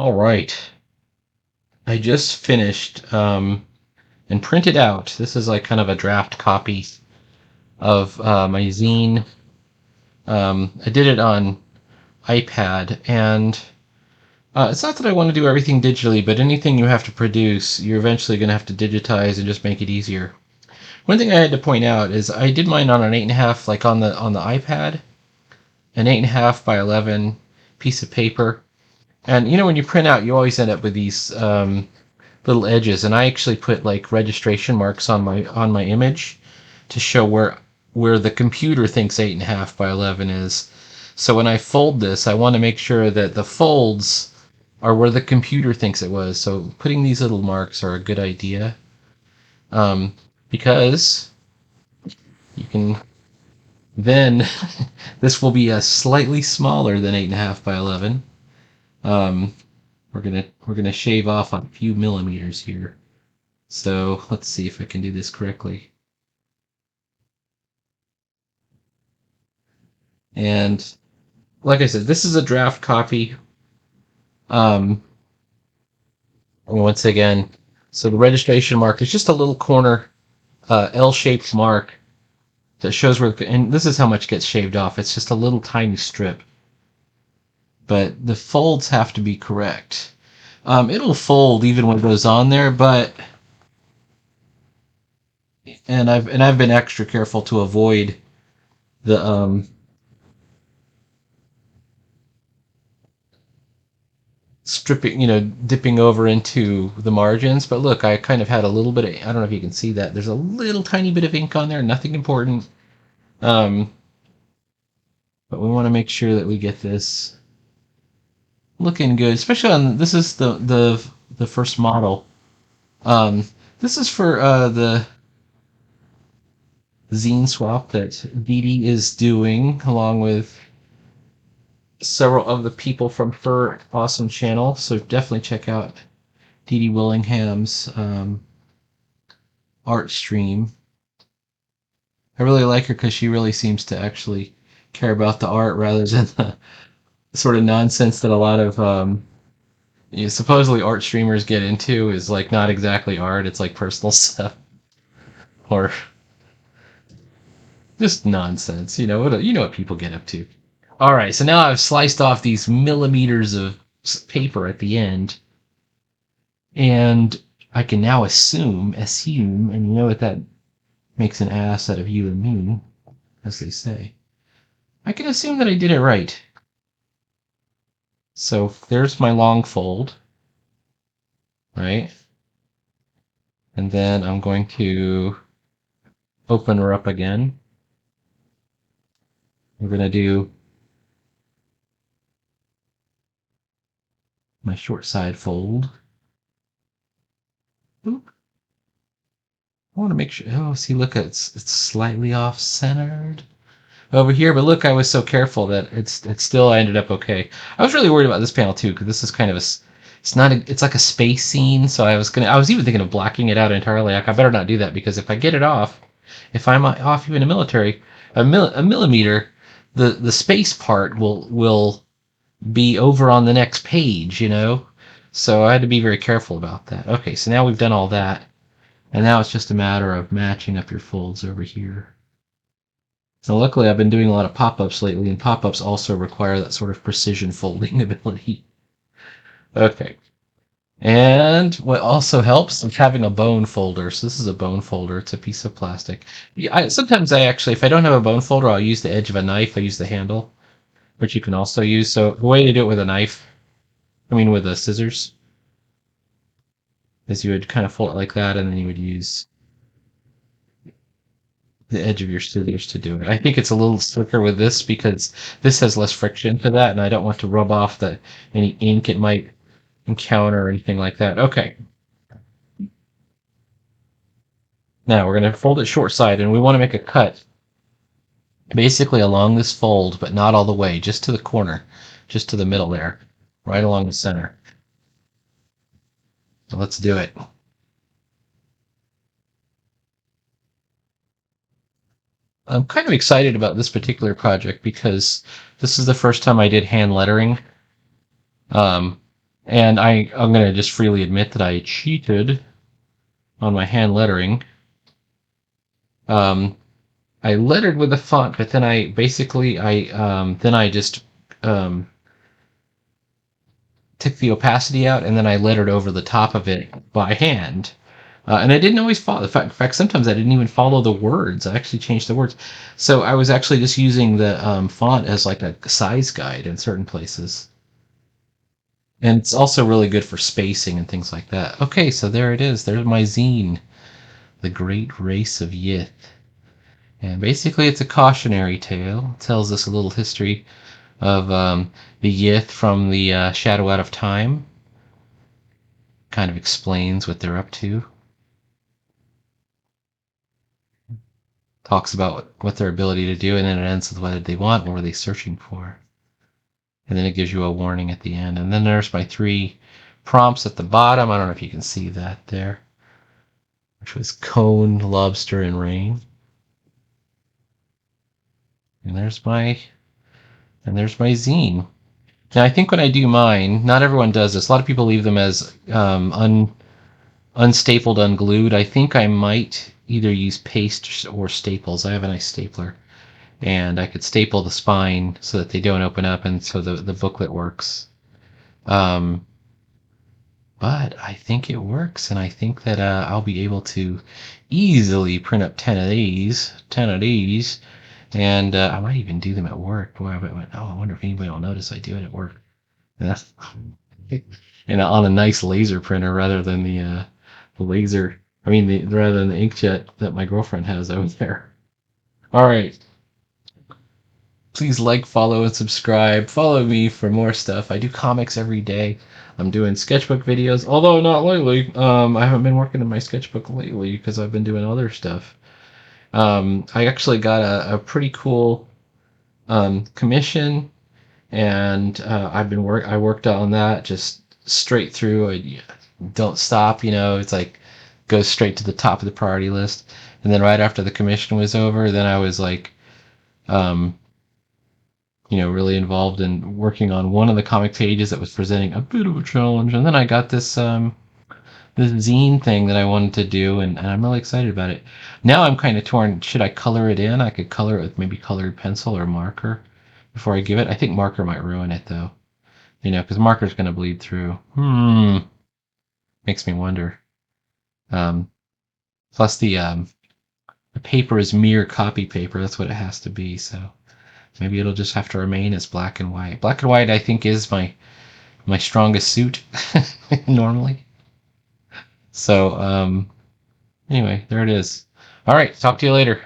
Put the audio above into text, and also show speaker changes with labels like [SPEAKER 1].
[SPEAKER 1] All right. I just finished and printed out. This is like kind of a draft copy of my zine. I did it on iPad, and it's not that I want to do everything digitally, but anything you have to produce, you're eventually going to have to digitize and just make it easier. One thing I had to point out is I did mine on an 8.5, like on the iPad, an 8.5 by 11 piece of paper. And when you print out, you always end up with these little edges, and I actually put like registration marks on my image to show where the computer thinks 8.5 by 11 is. So when I fold this, I want to make sure that the folds are where the computer thinks it was. So putting these little marks are a good idea, um, because you can then this will be a slightly smaller than 8.5 by 11. Um, we're gonna shave off a few millimeters here. So let's see if I can do this correctly. And like I said, this is a draft copy. Um, Once again, so the registration mark is just a little corner L-shaped mark that shows where, and this is how much gets shaved off. It's just a little tiny strip, but the folds have to be correct. It'll fold even when it goes on there, but I've been extra careful to avoid the stripping, dipping over into the margins. But look, I kind of had a little bit of, I don't know if you can see that. There's a little tiny bit of ink on there, nothing important. Um, but we want to make sure that we get this looking good, especially on, this is the first model. Um, this is for the zine swap that Dee Dee is doing along with several of the people from her awesome channel. So definitely check out Dee Dee Willingham's art stream. I really like her because she really seems to actually care about the art rather than the sort of nonsense that a lot of supposedly art streamers get into is like not exactly art. It's like personal stuff or just nonsense. You know what people get up to. All right, so now I've sliced off these millimeters of paper at the end, and I can now assume, and you know what that makes an ass out of you and me, as they say. I can assume that I did it right. So there's my long fold, right? And then I'm going to open her up again. We're going to do my short side fold. Oop. I want to make sure. Oh, see, look, it's slightly off centered over here, but look, I was so careful that it's still I ended up okay. I was really worried about this panel too because this is kind of it's not it's like a space scene, so I was even thinking of blacking it out entirely. Like I better not do that because if I get it off, if I'm off even a millimeter, the space part will be over on the next page. So I had to be very careful about that. Okay, so now we've done all that, and now it's just a matter of matching up your folds over here. So luckily I've been doing a lot of pop-ups lately, and pop-ups also require that sort of precision folding ability. Okay. And what also helps is having a bone folder. So this is a bone folder. It's a piece of plastic. Sometimes I actually, if I don't have a bone folder, I'll use the edge of a knife. I use the handle, which you can also use. So the way to do it with a knife, with the scissors, is you would kind of fold it like that, and then you would use the edge of your scissors to do it. I think it's a little slicker with this because this has less friction to that, and I don't want to rub off any ink it might encounter or anything like that. Okay. Now we're going to fold it short side, and we want to make a cut basically along this fold, but not all the way, just to the corner, just to the middle there, right along the center. So let's do it. I'm kind of excited about this particular project because this is the first time I did hand lettering. Um, And I'm going to just freely admit that I cheated on my hand lettering. Um, I lettered with the font, but then I just um, took the opacity out, and then I lettered over the top of it by hand. And I didn't always follow. In fact, sometimes I didn't even follow the words. I actually changed the words. So I was actually just using the font as like a size guide in certain places. And it's also really good for spacing and things like that. Okay, so there it is. There's my zine, The Great Race of Yith. And basically, it's a cautionary tale. It tells us a little history of the Yith from the Shadow Out of Time. Kind of explains what they're up to. Talks about what their ability to do, and then it ends with what did they want, what were they searching for. And then it gives you a warning at the end. And then there's my 3 prompts at the bottom. I don't know if you can see that there, which was cone, lobster, and rain. And there's my zine. Now I think when I do mine, not everyone does this. A lot of people leave them as unstapled, unglued. I think I might either use paste or staples. I have a nice stapler, and I could staple the spine so that they don't open up, and so the booklet works. Um, but I think it works, and I think that I'll be able to easily print up 10 of these, and I might even do them at work. Boy, I wonder if anybody will notice I do it at work. And, and on a nice laser printer rather than the laser. Rather than the inkjet that my girlfriend has over there. All right. Please like, follow, and subscribe. Follow me for more stuff. I do comics every day. I'm doing sketchbook videos, although not lately. I haven't been working on my sketchbook lately because I've been doing other stuff. I actually got a pretty cool commission, and I worked on that just straight through. I don't stop. It's like goes straight to the top of the priority list. And then right after the commission was over, then I was like, um, really involved in working on one of the comic pages that was presenting a bit of a challenge. And then I got this zine thing that I wanted to do, and I'm really excited about it. Now I'm kind of torn. Should I color it in? I could color it with maybe colored pencil or marker before I give it. I think marker might ruin it though, because marker's going to bleed through. Makes me wonder. Um, Plus the paper is mere copy paper. That's what it has to be. So maybe it'll just have to remain as black and white. Black and white, I think, is my strongest suit normally. So anyway, there it is. All right, talk to you later.